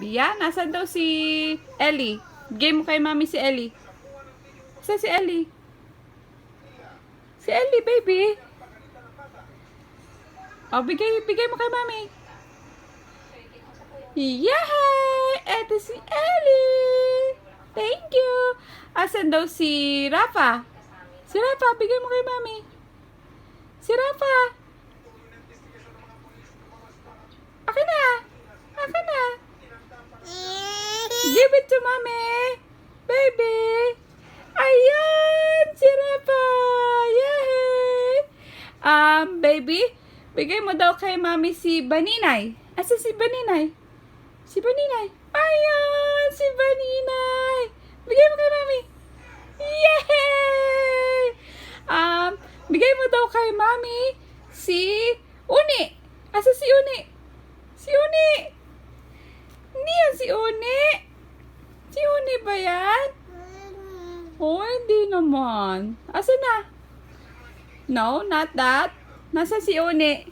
Yan, nasan daw si Ellie? Game mo kay mami si Ellie. Saan si Ellie? Si Ellie, baby. Oh, bigay mo kay mami. Yay! Eto si Ellie. Thank you. Asan daw si Rafa? Si Rafa, bigay mo kay mami. Si Rafa. Akin na. Akin na. Give it to mommy. Baby. Ayan. Si Rafa. Yay. Baby. Bigay mo daw kay mami si Baninay. Asa si Baninay? Si Baninay. Ayan. Si Baninay. Bigay mo kay mami. Yay. Bigay mo daw kay mami si Uni. Asa si Uni? Si Uni. Hindi yan si Uni. Si Uni ba yan? Oh, hindi naman. Asa na? No, not that. Nasa si Uni.